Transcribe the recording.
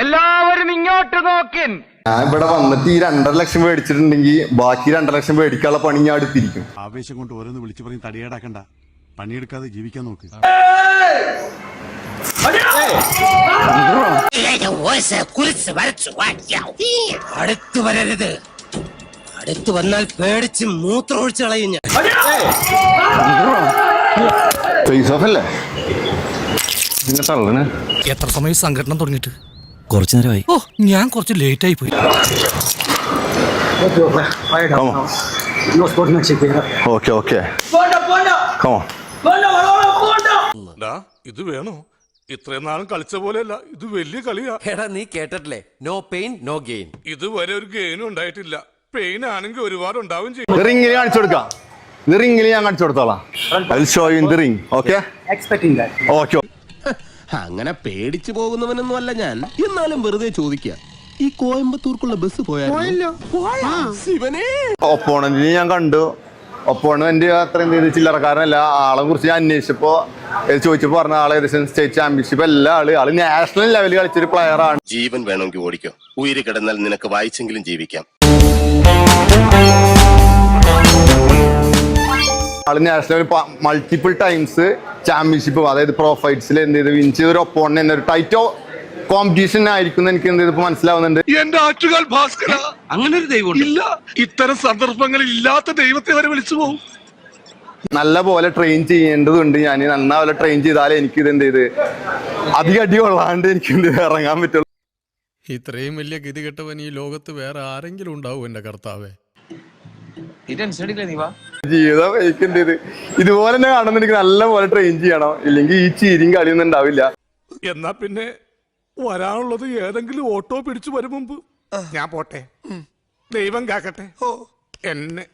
എല്ലാവരും ഇങ്ങോട്ട് നോക്കിൻ. ഞാൻ ഇവിടെ വന്നിട്ട് ഈ 2.5 ലക്ഷം മേടിച്ചിട്ടുണ്ടെങ്കിൽ ബാക്കി 2 ലക്ഷം മേടിക്കാനുള്ള പണി ഞാൻ അടുത്തിരിക്കും. ആവേശം കൊണ്ട് ഓരോന്ന് വിളിച്ചു പറഞ്ഞ് തടിയേടാക്കണ്ട, പണിയെടുക്കാതെ ജീവിക്കാൻ നോക്ക്. അടുത്തു വരരുത്, അടുത്തു വന്നാൽ പേടിച്ച് മൂത്രം ഒഴിച്ചു കളയും ഞാൻ. എത്ര സമയം സംഘടന തുടങ്ങിയിട്ട്? കുറച്ചു നേരമായി. ഓ, ഞാൻ കുറച്ച് ലേറ്റ് ആയി പോയി. ഇത് വേണോ? ഇത്രയും നാളും കളിച്ച പോലെയല്ല, ഇത് വലിയ കളിയാ. എടാ നീ കേട്ടിട്ടില്ലേ, നോ പെയിൻ നോ ഗെയിൻ. ഇതുവരെ ഒരു ഗെയിനും ഉണ്ടായിട്ടില്ല. പെയിൻ ആണെങ്കിൽ ഒരുപാട് ഉണ്ടാവും ചെയ്യും. റിംഗിൽ കാണിച്ചു കൊടുക്കാം, റിംഗിൽ ഞാൻ കാണിച്ചു കൊടുത്തോളാം. അങ്ങനെ പേടിച്ചു പോകുന്നവനൊന്നും അല്ല ഞാൻ. എന്നാലും വെറുതെ ചോദിക്കുക, ഈ കോയമ്പത്തൂർക്കുള്ള ബസ് പോയാലോ? ഒപ്പോണന്റിനെ ഞാൻ കണ്ടു. ഒപ്പോണന്റ് അത്ര എന്ത് ചെയ്ത് ചില്ലറക്കാരനല്ല. ആളെ കുറിച്ച് ഞാൻ അന്വേഷിച്ചപ്പോ ചോദിച്ചപ്പോ പറഞ്ഞ ആളെ ഏകദേശം സ്റ്റേറ്റ് ചാമ്പ്യൻഷിപ്പ് എല്ലാ ആള് നാഷണൽ ലെവലിൽ കളിച്ചൊരു പ്ലെയർ ആണ്. ജീവൻ വേണമെങ്കിൽ ഓടിക്കോ, ഉയിര് കിടന്നാൽ നിനക്ക് വായിച്ചെങ്കിലും ജീവിക്കാം. ആള് നാഷണൽ മൾട്ടിപ്പിൾ ടൈംസ് ചാമ്പ്യൻഷിപ്പ്, അതായത് പ്രോ ഫൈറ്റ്സിൽ എന്ത് ചെയ്ത് വിൻ ചെയ്ത ഒരു ഒപ്പോണന്റ് തന്നെ ഒരു ടൈറ്റോ കോമ്പറ്റീഷൻ ആയിരിക്കും എനിക്ക് എന്ത് ചെയ്തപ്പോ മനസ്സിലാവുന്നുണ്ട്. എന്റെ ആറ്റുകാൽ ഭാസ്കര, അങ്ങനെ ഒരു ദൈവം ഇല്ല. ഇത്തരം സന്ദർഭങ്ങളിൽ ഇല്ലാത്ത ദൈവത്തെ വരെ വിളിച്ചു പോകും. നല്ല പോലെ ട്രെയിൻ ചെയ്യേണ്ടതുണ്ട്. ഞാൻ നന്നാ ട്രെയിൻ ചെയ്താലേ എനിക്ക് ഇത് എന്ത് ചെയ്ത് അധികം അടി കൊള്ളാണ്ട് എനിക്ക് എന്ത് ഇറങ്ങാൻ പറ്റുള്ളൂ. ഇത്രയും വലിയ ഗതികെട്ടവൻ ഈ ലോകത്ത് വേറെ ആരെങ്കിലും ഉണ്ടാവും എന്റെ കർത്താവേ? ജീവിതം എനിക്ക് എന്ത് ചെയ്ത് ഇതുപോലെ തന്നെ കാണുന്ന എനിക്ക് നല്ല പോലെ ട്രെയിൻ ചെയ്യണം, ഇല്ലെങ്കിൽ ഈ ചീരിയും കളിയൊന്നും ഉണ്ടാവില്ല. എന്നാ പിന്നെ വരാനുള്ളത് ഏതെങ്കിലും ഓട്ടോ പിടിച്ചു വരും മുമ്പ് ഞാൻ പോട്ടെ. ദൈവം കാക്കട്ടെ എന്നെ.